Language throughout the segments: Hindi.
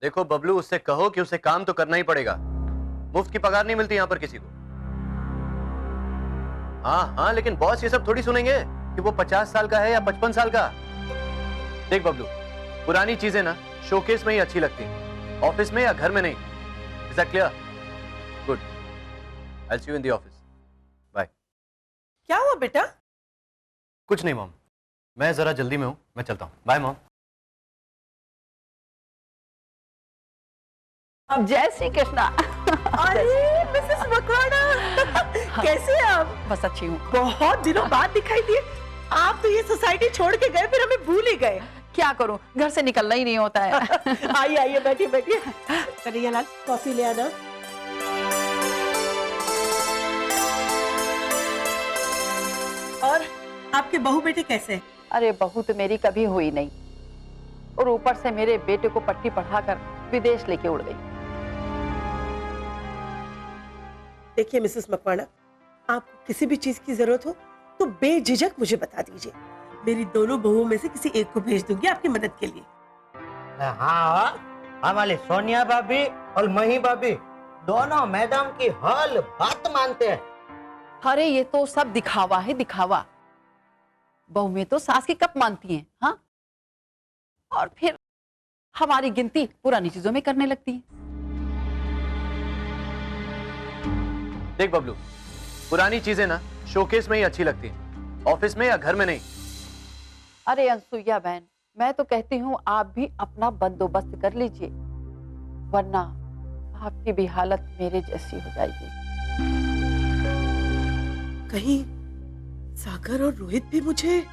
देखो बबलू, उससे कहो कि उसे काम तो करना ही पड़ेगा। मुफ्त की पगार नहीं मिलती यहां पर किसी को। हाँ हाँ, लेकिन बॉस ये सब थोड़ी सुनेंगे कि वो 50 साल का है या 55 साल का। देख बबलू, पुरानी चीजें ना शोकेस में ही अच्छी लगती हैं, ऑफिस में या घर में नहीं। Is that clear? Good, I will see you in the office. Bye. क्या हुआ बेटा? कुछ नहीं मॉम, मैं जरा जल्दी में हूं, मैं चलता हूं। Bye mom. जय श्री कृष्णा। अरे मिसेस मकवाना, कैसे हैं आप? बस अच्छी हूँ। बहुत दिनों बाद दिखाई दिए। आप तो ये सोसाइटी छोड़ के गए, फिर हमें भूल ही गए। क्या करूँ, घर से निकलना ही नहीं होता है। आइए आइए, बैठिए बैठिए। कन्हैया लाल, कॉफी ले आना। और आपके बहू बेटे कैसे हैं? अरे बहू तो मेरी कभी हुई नहीं, और ऊपर से मेरे बेटे को पट्टी पढ़ाकर विदेश लेके उड़ गई। देखिए मिसेस मकवाना, आपको किसी भी चीज की जरूरत हो तो बेझिझक मुझे बता दीजिए। मेरी दोनों बहुओं में से किसी एक को भेज दूंगी आपकी मदद के लिए। हाँ, हमारी सोनिया भाभी और मही भाभी दोनों मैडम की हर बात मानते हैं। अरे ये तो सब दिखावा है, दिखावा। बहू में तो सास की कब मानती हैं, हाँ? और फिर हमारी गिनती पुरानी चीजों में करने लगती है। देख बबलू, पुरानी चीजें ना शोकेस में ही अच्छी लगती हैं, ऑफिस में या घर में नहीं। अरे अनसुईया बहन, मैं तो कहती हूँ आप भी अपना बंदोबस्त कर लीजिए, वरना आपकी भी हालत मेरे जैसी हो जाएगी। कहीं सागर और रोहित भी मुझे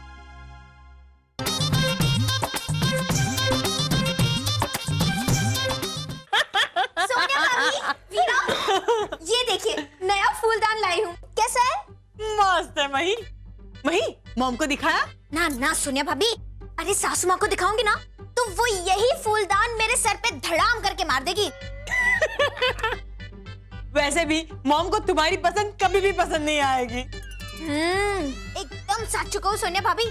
ये देखिए, नया फूलदान लाई हूँ। कैसा है? मस्त है। मही, मही, मॉम को दिखाया? ना ना सोनिया भाभी, अरे सासू माँ को दिखाऊंगी ना तो वो यही फूलदान मेरे सर पे धड़ाम करके मार देगी। वैसे भी मॉम को तुम्हारी पसंद कभी भी पसंद नहीं आएगी। एकदम सच चुका हूँ सोनिया भाभी।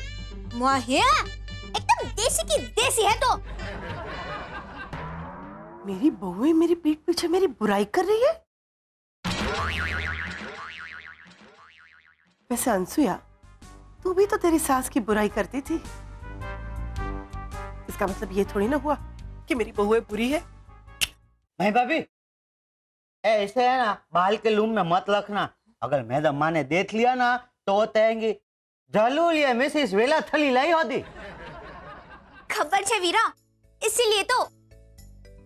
माहिया एकदम देसी की देसी है। तो मेरी बहू मेरी पीठ पीछे मेरी बुराई कर रही है। वैसे अनसुया, तू भी तो तेरी सास की बुराई करती थी। इसका मतलब ये थोड़ी ना हुआ कि मेरी बहू बुरी है। मही भाभी, ऐसे है ना, बाल के लूम में मत रखना। अगर मैडम माँ ने देख लिया ना तो वो कहेंगी जरूर ये मिसेस वेला थली लाई होती। खबर छे वीरा, इसीलिए तो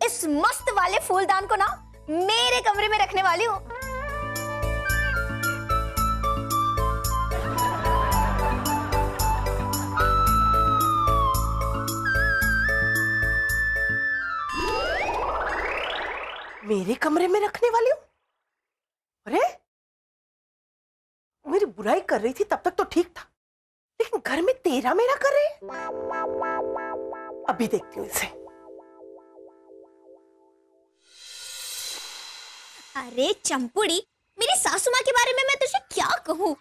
इस मस्त वाले फूलदान को ना मेरे कमरे में रखने वाली हूँ। मेरे कमरे में रखने वाली हूँ? अरे मेरी बुराई कर रही थी तब तक तो ठीक था, लेकिन घर में तेरा मेरा कर रही है। अभी देखती हूँ इसे। अरे चंपुड़ी, मेरी सासू माँ के बारे में मैं तुझे क्या कहूँ।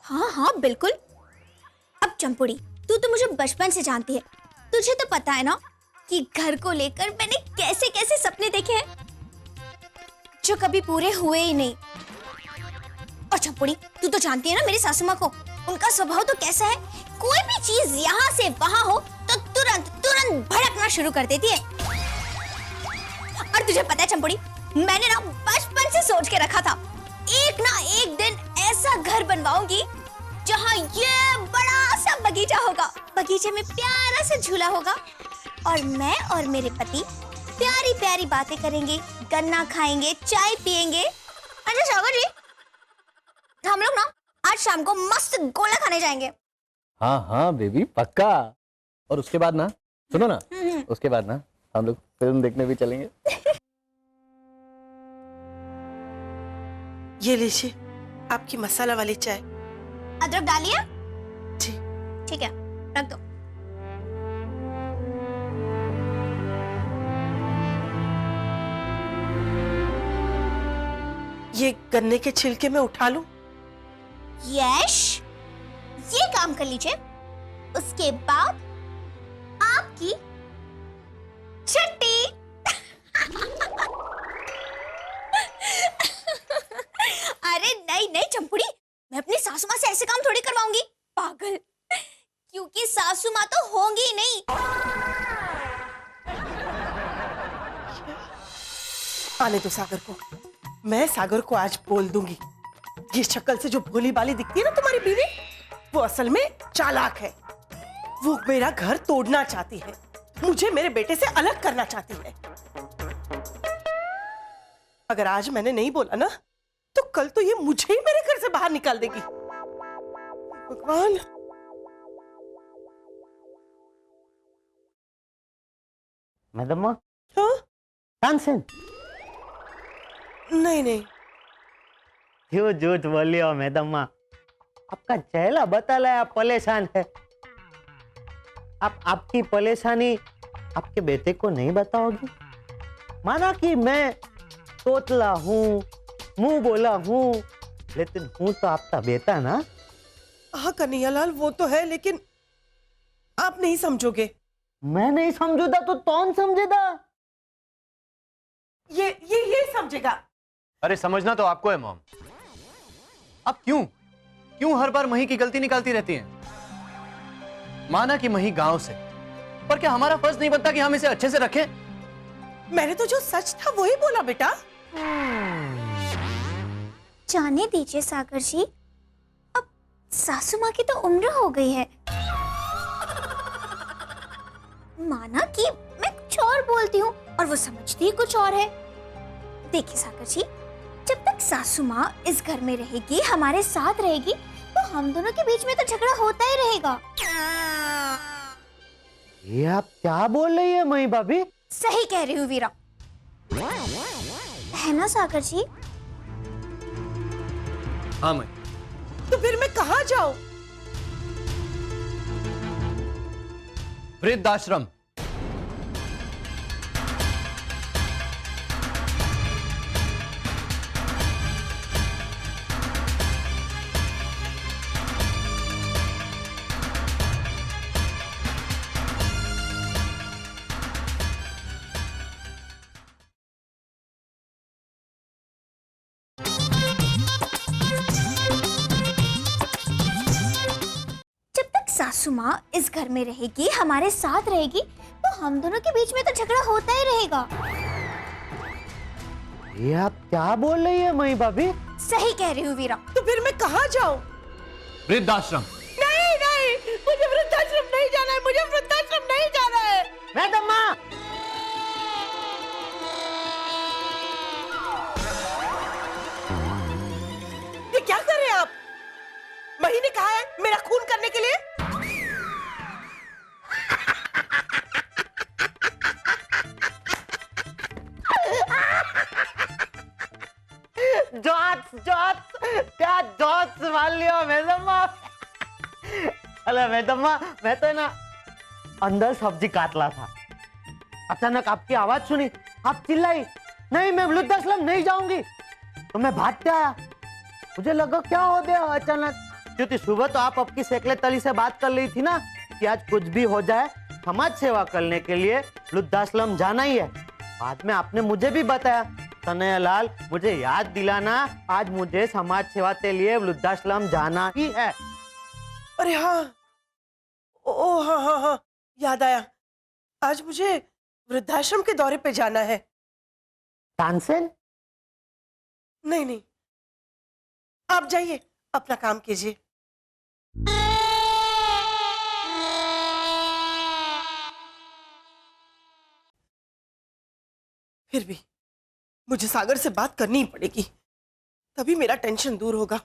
हाँ हाँ बिल्कुल। अब चंपुड़ी, तू तो मुझे बचपन से जानती है, तुझे तो पता है ना कि घर को लेकर मैंने कैसे कैसे सपने देखे हैं जो कभी पूरे हुए ही नहीं। और चंपुड़ी, तू तो जानती है ना मेरी सासू माँ को, उनका स्वभाव तो कैसा है, कोई भी चीज यहाँ से वहां हो तो तुरंत तुरंत भड़कना शुरू कर देती है। और तुझे पता है चंपुड़ी, मैंने ना बचपन से सोच के रखा था एक ना एक दिन ऐसा घर बनवाऊंगी जहाँ ये बड़ा सा बगीचा होगा, बगीचे में प्यारा सा झूला होगा और मैं और मेरे पति प्यारी प्यारी बातें करेंगे, गन्ना खाएंगे, चाय पिएंगे। अच्छा सागर जी, हम लोग ना आज शाम को मस्त गोला खाने जाएंगे। हाँ हाँ बेबी, पक्का। और उसके बाद ना, सुनो ना, उसके बाद ना हम लोग फिल्म देखने भी चलेंगे। ये लीजिए आपकी मसाला वाली चाय। अदरक डालिए। जी ठीक है, रख दो। ये गन्ने के छिलके में उठा लूं? यश, ये काम कर लीजिए, उसके बाद आपकी छुट्टी। आने दो सागर को। मैं सागर को आज बोल दूंगी। ये शक्ल से जो भोली भाली दिखती है ना तुम्हारी बीवी, वो असल में चालाक है। वो मेरा घर तोड़ना चाहती है, मुझे मेरे बेटे से अलग करना चाहती है। अगर आज मैंने नहीं बोला ना, तो कल तो ये मुझे ही मेरे घर से बाहर निकाल देगी। भगवान। मैडम हाँ? तानसेन नहीं नहीं, क्यों झूठ बोली हो मैडम? आपका चेहरा बता रहा है आप परेशान है। आप आपकी परेशानी आपके बेटे को नहीं बताओगी? माना कि मैं तोतला हूँ, मुंह बोला हूँ, लेकिन हूँ तो आपका बेटा ना। हाँ कन्हैयालाल, वो तो है, लेकिन आप नहीं समझोगे। मैं नहीं समझूंगा तो कौन समझेगा? ये समझेगा। अरे समझना तो आपको है मॉम। आप क्यों हर बार मही की गलती निकालती रहती हैं? माना कि मही गांव से, पर क्या हमारा फर्ज नहीं बनता कि हम इसे अच्छे से रखें? मैंने तो जो सच था वही बोला बेटा। जाने दीजिए सागर जी, अब सासू माँ की तो उम्र हो गई है। माना कि मैं कुछ और बोलती हूँ और वो समझती ही कुछ और है। देखिए सागर जी, जब तक सासू माँ इस घर में रहेगी, हमारे साथ रहेगी, तो हम दोनों के बीच में तो झगड़ा होता ही रहेगा। ये आप क्या बोल रही है मई भाभी? सही कह रही हूँ वीरा, है ना सागर जी? हाँ मैं। तो फिर मैं कहाँ जाऊं? वृद्धाश्रम। सासू माँ इस घर में रहेगी, हमारे साथ रहेगी, तो हम दोनों के बीच में तो झगड़ा होता ही रहेगा। ये आप क्या बोल रही है मई भाभी? सही कह रही हूँ वीरा। तो फिर मैं कहाँ जाऊं? वृद्धाश्रम। नहीं नहीं, मुझे वृद्धाश्रम नहीं जाना है, मुझे वृद्धाश्रम नहीं जाना है। मैडम माँ, ये क्या कर रहे हैं आप? मही ने कहा है मेरा खून करने के लिए। क्या जोक्स मान लिया मैडम माँ? अरे मैडम माँ, मैं तो ना अंदर सब्जी काट रहा था, अचानक आपकी आवाज सुनी, आप चिल्लाई, नहीं मैं वृद्धाश्रम नहीं जाऊंगी, तो मैं भागते आया। मुझे लगा क्या हो गया अचानक, क्योंकि सुबह तो आप आपकी सेक्रेटरी से बात कर रही थी ना कि आज कुछ भी हो जाए समाज सेवा करने के लिए वृद्धाश्रम जाना ही है। बाद में आपने मुझे भी बताया, कन्हैयालाल मुझे याद दिलाना, आज मुझे समाज सेवा के लिए वृद्धाश्रम जाना ही है। अरे हाँ, ओ हाँ हाँ हाँ, याद आया, आज मुझे वृद्धाश्रम के दौरे पे जाना है। तानसेन? नहीं नहीं, आप जाइए, अपना काम कीजिए। फिर भी मुझे सागर से बात करनी ही पड़ेगी, तभी मेरा टेंशन दूर होगा।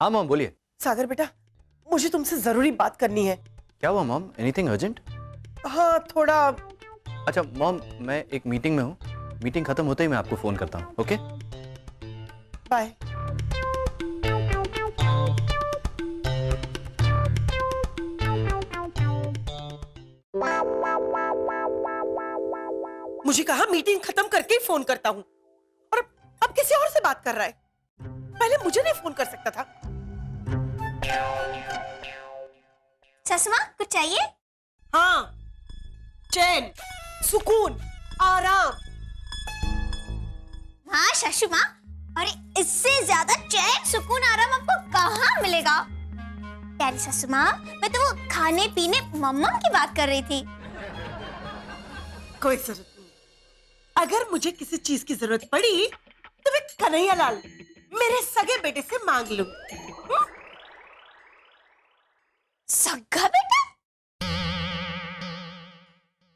हाँ मॉम बोलिए। सागर बेटा, मुझे तुमसे जरूरी बात करनी है। क्या हुआ मॉम? Anything urgent? हाँ थोड़ा। अच्छा मॉम, मैं एक मीटिंग में हूँ, मीटिंग खत्म होते ही मैं आपको फोन करता हूँ। Okay bye. मुझे कहा मीटिंग खत्म करके ही फोन करता हूँ, और अब किसी और से बात कर रहा है। पहले मुझे नहीं फोन कर सकता था। सासू माँ कुछ चाहिए? हाँ, चैन, सुकून, आराम। हाँ सासू माँ, अरे इससे ज्यादा चैन सुकून आराम आपको कहाँ मिलेगा? प्यारी सासू माँ, मैं तो वो खाने पीने मम्मम की बात कर रही थी। कोई जरूरत नहीं। अगर मुझे किसी चीज की जरूरत पड़ी तो मैं कन्हैया लाल मेरे सगे बेटे से मांग लूं। सगा बेटा?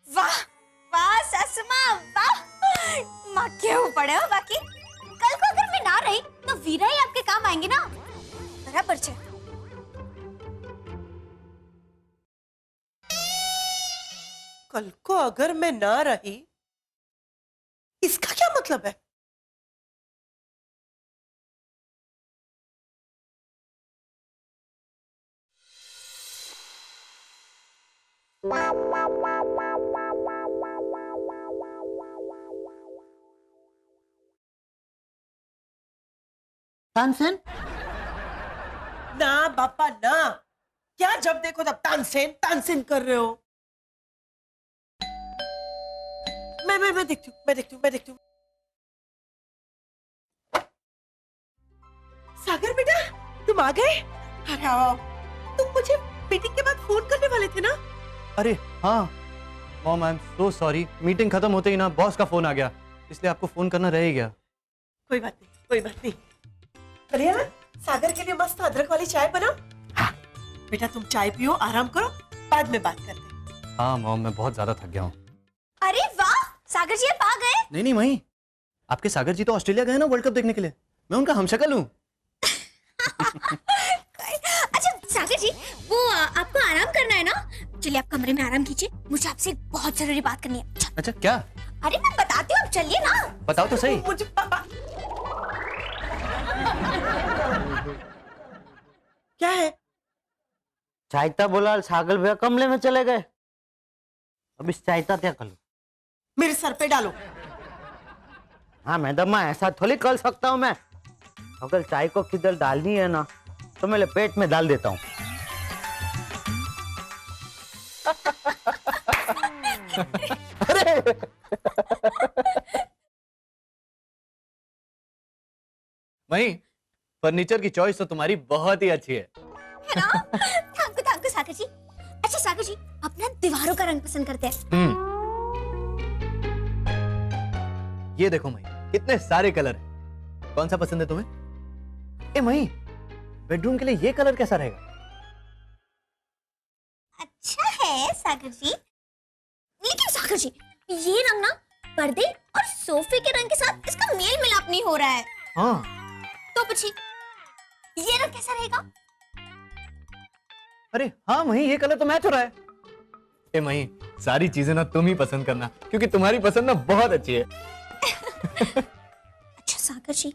वाह वाह सासू माँ, वाह। माँ क्यों पड़े हो बाकी? कल को अगर मैं ना रही तो वीरा ही आपके काम आएंगे ना, बराबर छे। कल को अगर मैं ना रही, इसका क्या मतलब है? तानसेन? ना बापा ना, क्या जब देखो तब तानसेन कर रहे हो? मैं देखती हूँ। सागर बेटा, तुम आ गए? अरे आओ। तुम मुझे मीटिंग के बाद फोन करने वाले थे ना? अरे हाँ mom, I am so sorry. Meeting खत्म होते ही ना बॉस का फोन आ गया, इसलिए आपको फोन करना रह ही गया। कोई बात नहीं। कन्हैया, सागर के लिए मस्त अदरक वाली चाय बनाओ। हाँ। बेटा तुम चाय पियो, आराम करो, बाद में बात करते हैं। हाँ मॉम, मैं बहुत ज्यादा थक गया हूँ। अरे वाह, सागर जी आप आ गए। नहीं वही, आपके सागर जी तो ऑस्ट्रेलिया गए ना वर्ल्ड कप देखने के लिए, मैं उनका हमशक्ल हूँ। अच्छा सागर जी, वो आपको आराम करना है ना? चलिए आप कमरे में आराम कीजिए, मुझे आपसे एक बहुत जरूरी बात करनी है। अच्छा क्या? अरे मैं बताती हूँ, आप चलिए ना। बताओ तो सही। मुझे क्या है? चाहता बोला सागल भैया कमरे में चले गए, अब इस चाहता क्या करूं? मेरे सर पे डालो। हाँ मैडम, मैं ऐसा थोड़ी कर सकता हूँ। मैं अगर चाय को किधर डालनी है ना तो मेरे पेट में डाल देता हूँ। अरे वही, फर्नीचर की चॉइस तो तुम्हारी बहुत ही अच्छी है ना? थैंक यू सागर जी। अच्छा सागर जी, अपना दीवारों का रंग पसंद करते हैं। ये देखो मई, कितने सारे कलर हैं। कौन सा पसंद है तुम्हें? ए मई, बेडरूम के लिए ये कलर कैसा रहेगा? अच्छा है सागर जी, लेकिन सागर जी ये रंग ना पर्दे और सोफे के रंग के साथ इसका मेल मिलाप नहीं हो रहा है। हाँ तो पूछिए ये रंग कैसा रहेगा? अरे हाँ मही, ये कलर तो मैच हो रहा है। ए मही, सारी चीजें ना तुम ही पसंद करना, क्योंकि तुम्हारी पसंद ना बहुत अच्छी है। अच्छा सागर जी,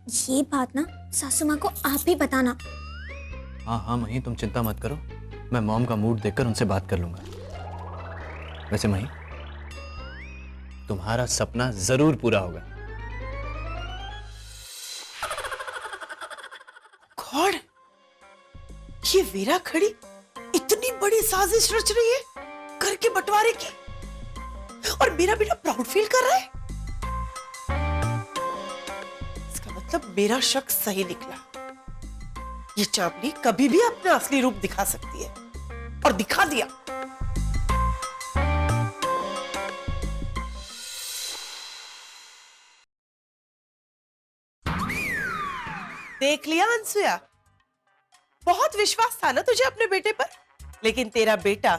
ये बात ना सासू माँ को आप भी बताना। हाँ मही, तुम चिंता मत करो, मैं मॉम का मूड देखकर उनसे बात कर लूंगा। वैसे मही, तुम्हारा सपना जरूर पूरा होगा। गॉड, ये वीरा खड़ी इतनी बड़ी साजिश रच रही है घर के बंटवारे की, और मेरा बेटा प्राउड फील कर रहा है। इसका मतलब मेरा शक सही निकला। ये चापली कभी भी अपना असली रूप दिखा सकती है, और दिखा दिया। देख लिया अंसुया, बहुत विश्वास था ना तुझे अपने बेटे पर, लेकिन तेरा बेटा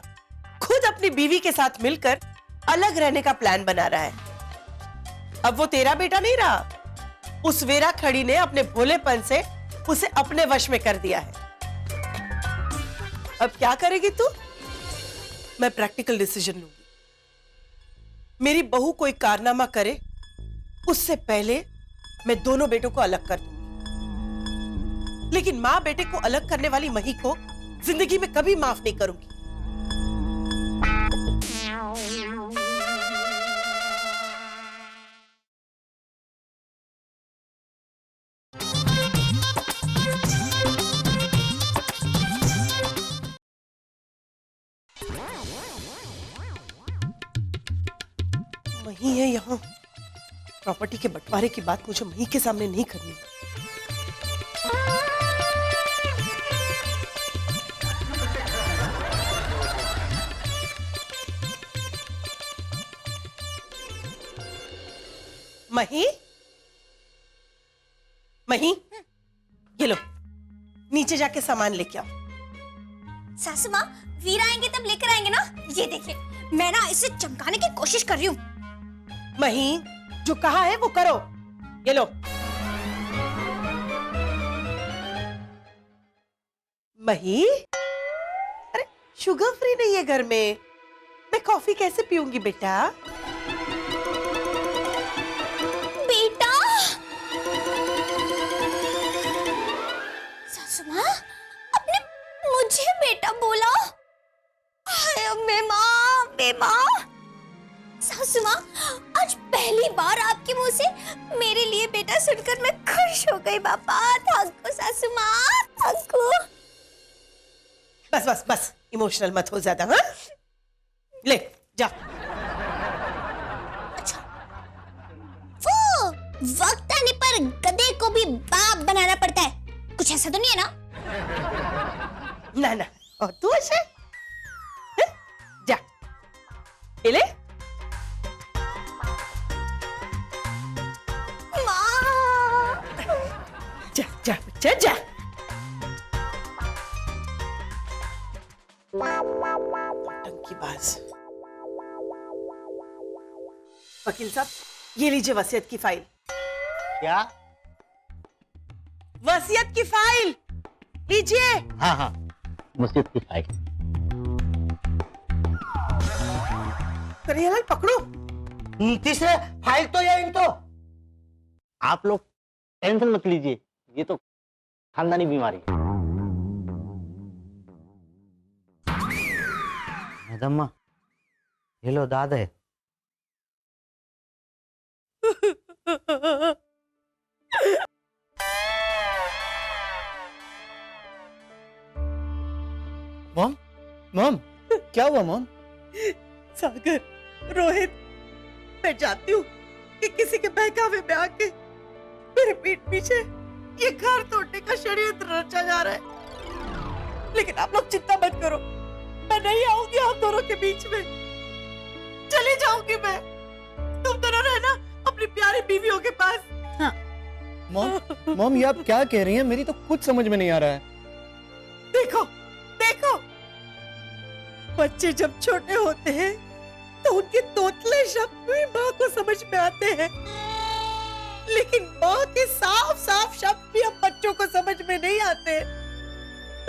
खुद अपनी बीवी के साथ मिलकर अलग रहने का प्लान बना रहा है। अब वो तेरा बेटा नहीं रहा, उस वीरा खड़ी ने अपने भोलेपन से उसे अपने वश में कर दिया है। अब क्या करेगी तू? मैं प्रैक्टिकल डिसीजन लूंगी। मेरी बहू कोई कारनामा करे उससे पहले मैं दोनों बेटों को अलग कर दूंगी, लेकिन माँ बेटे को अलग करने वाली मही को जिंदगी में कभी माफ नहीं करूंगी। मही है यहाँ, प्रॉपर्टी के बंटवारे की बात मुझे मही के सामने नहीं करनी। मही, मही, ये लो, नीचे जाके सामान लेके आओ। सासू माँ, वीर आएंगे तब लेकर आएंगे ना। ये देखिए, मैं ना इसे चमकाने की कोशिश कर रही हूँ। मही, जो कहा है वो करो। ये लो। मही, अरे शुगर फ्री नहीं है घर में, मैं कॉफी कैसे पीऊंगी बेटा? बेटा, सासू माँ, आपने मुझे बेटा बोला? हाय माँ, सासू माँ, आज पहली बार आपके मुंह से मेरे लिए बेटा सुनकर मैं खुश हो गई। बापा थैंक सासू माँ, थैंक। बस बस बस, इमोशनल मत हो ज्यादा। हाँ, ले जा। अच्छा, वो वक्त आने पर गधे को भी बाप बनाना पड़ता है, कुछ ऐसा तो नहीं है ना? ना ना, और तू ऐसे हैं? जा, ये ले। माँ, जा जा जा जा। टंकी बाज। वकील साहब, ये लीजिए वसीयत की फाइल। क्या? वसीयत की फाइल लीजिए। हाँ हाँ, मुसीबत की फाइल। कन्हैयालाल पकड़ो। नीति से फाइल तो या इनको। आप लोग टेंशन मत लीजिए, ये तो खानदानी बीमारी है। मैडम, ये लो दाद है। मॉम, मॉम, क्या हुआ मॉम? सागर, रोहित, मैं जानती हूँ कि किसी के बहकावे में आके मेरे पीठ पीछे ये घर तोड़ने का षड्यंत्र रचा जा रहा है, लेकिन आप लोग चिंता मत करो, मैं नहीं आऊंगी आप दोनों के बीच में। चली जाऊंगी मैं, तुम दोनों रहना अपनी प्यारी बीवियों के पास। हाँ। मॉम, ये आप क्या कह रही हैं? मेरी तो कुछ समझ में नहीं आ रहा है। देखो देखो, बच्चे जब छोटे होते हैं तो उनके तोतले शब्द भी माँ को समझ में आते हैं, लेकिन माँ के साफ साफ शब्द भी हम बच्चों को समझ में नहीं आते।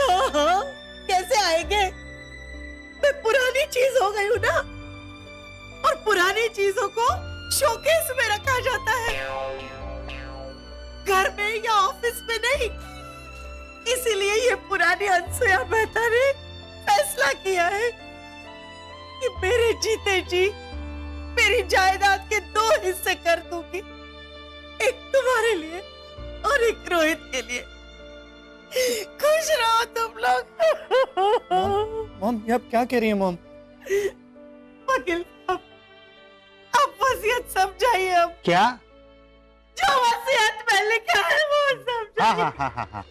हाँ हाँ, कैसे आएंगे? मैं पुरानी चीज हो गई हूँ ना, और पुरानी चीजों को शोकेस में रखा जाता है, घर में या ऑफिस में नहीं। इसीलिए ये पुरानी अनसुया मेहता ने फैसला किया है कि मेरे जीते जी मेरी जायदाद के 2 हिस्से कर दूंगी, एक तुम्हारे लिए और एक रोहित के लिए। खुश रहो तुम लोग। मॉम, ये आप क्या कह रही हैं मॉम? वकील साहब, अब वसीयत समझाइए। अब क्या? जो वसीयत में लिखा है वो समझाइए। हाँ हाँ हाँ हाँ हाँ,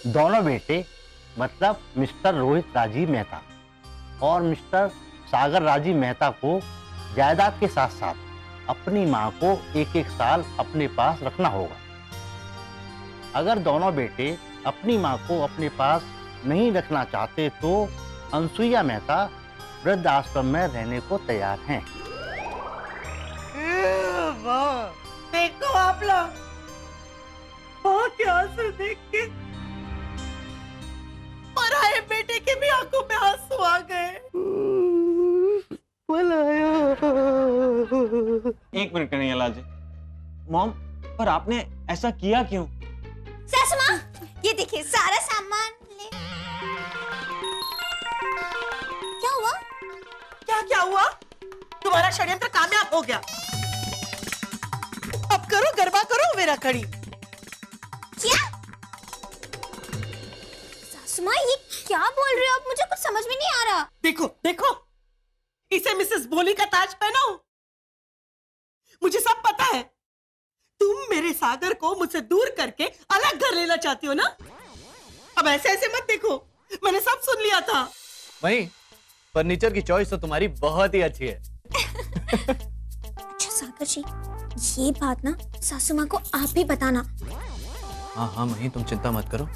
दोनों बेटे मतलब मिस्टर रोहित राजीव मेहता और मिस्टर सागर राजीव मेहता को जायदाद के साथ साथ अपनी मां को 1-1 साल अपने पास रखना होगा। अगर दोनों बेटे अपनी मां को अपने पास नहीं रखना चाहते तो अनसुईया मेहता वृद्ध आश्रम में रहने को तैयार हैं। देखो आप लोग, माँ के आंसू देख के पराए बेटे के भी आंखों में आंसू आ गए। एक मिनट कन्हैयालाल जी। मॉम, पर आपने ऐसा किया क्यों? सासू माँ, ये देखिए सारा सामान ले। क्या हुआ? क्या हुआ? तुम्हारा षड्यंत्र कामयाब हो गया। अब करो, गरबा करो मेरा खड़ी। क्या? सासू माँ, ये क्या बोल रहे हो आप? मुझे कुछ समझ में नहीं आ रहा। देखो देखो, इसे मिसेस भोली का ताज पहनाओ। मुझे सब पता है, तुम मेरे सागर को मुझसे दूर करके अलग घर लेना चाहती हो ना? अब ऐसे ऐसे मत देखो, मैंने सब सुन लिया था। वही फर्नीचर की चॉइस तो तुम्हारी बहुत ही अच्छी है। अच्छा सागर जी, ये बात ना सासू माँ को आप भी बताना। हाँ हाँ मही, तुम चिंता मत करो,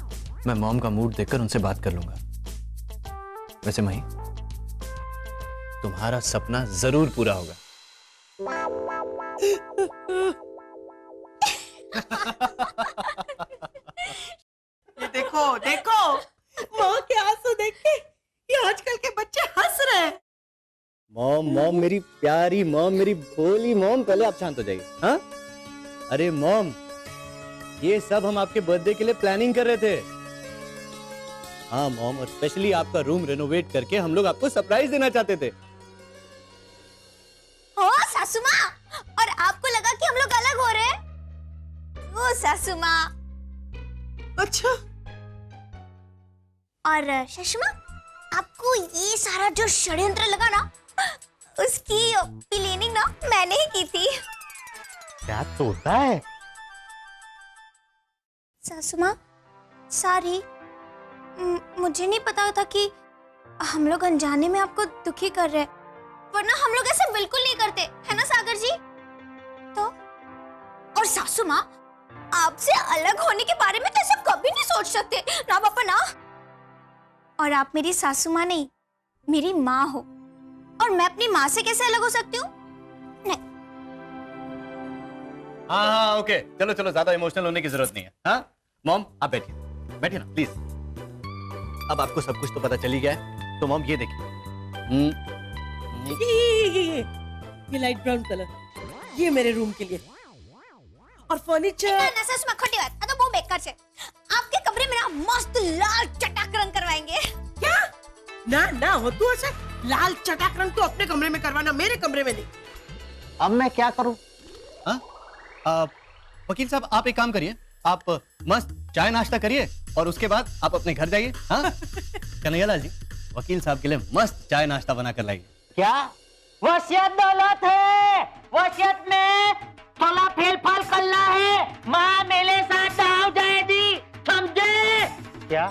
मैं मॉम का मूड देखकर उनसे बात कर लूंगा। वैसे मही, तुम्हारा सपना जरूर पूरा होगा। ये देखो देखो, माँ के आंसू देख के ये आजकल के बच्चे हंस रहे हैं। मॉम मॉम मेरी प्यारी मॉम, मेरी भोली मॉम, पहले आप शांत हो जाइए। हाँ अरे मॉम, ये सब हम आपके बर्थडे के लिए प्लानिंग कर रहे थे। हाँ मॉम, और स्पेशली आपका रूम रेनोवेट करके हम लोग आपको सरप्राइज देना चाहते थे। ओ सासू माँ, और आपको लगा कि हम लोग अलग हो रहे हैं? ओ सासू माँ। अच्छा, और सासू माँ, आपको ये सारा जो षड्यंत्र लगा ना, उसकी प्लानिंग ना मैंने ही की थी। क्या तोता है? सासू माँ, सॉरी, मुझे नहीं पता था कि हम लोग अनजाने में आपको दुखी कर रहे हैं, वरना हम लोग ऐसे बिल्कुल नहीं करते, है ना सागर जी? तो और सासू माँ, आपसे अलग होने के बारे में तो ऐसे कभी नहीं सोच सकते ना पापा ना। और आप मेरी सासू माँ नहीं, मेरी माँ हो, और मैं अपनी माँ से कैसे अलग हो सकती हूँ? नहीं। हाँ हाँ ओके, चलो चलो, ज्यादा इमोशनल होने की जरूरत नहीं है। हाँ मॉम, आप बैठिए, बैठिए ना प्लीज। अब आपको सब कुछ तो पता चल ही गया है, तो मॉम ये देखिए। ये लाइट ब्राउन कलर, ये मेरे रूम के लिए। और फर्नीचर, ना सासू माँ, खोटी बात, तो वो बेकार से आपके कमरे में ना मस्त लाल चटाक रंग करवाएंगे। क्या? ना ना हो तू ऐसे लाल चटाक रंग तो अपने कमरे में करवाना, मेरे कमरे में नहीं। अब मैं क्या करूं? वकील साहब, आप एक काम करिए, आप मस्त चाय नाश्ता करिए और उसके बाद आप अपने घर जाइए। हाँ कन्हैयालाल जी, वकील साहब के लिए मस्त चाय नाश्ता बना कर लाइए। क्या? वसीयत दौलत है, वसीयत में थोड़ा फेरफार करना है, माँ मेरे साथ आओ जाएगी, समझे क्या?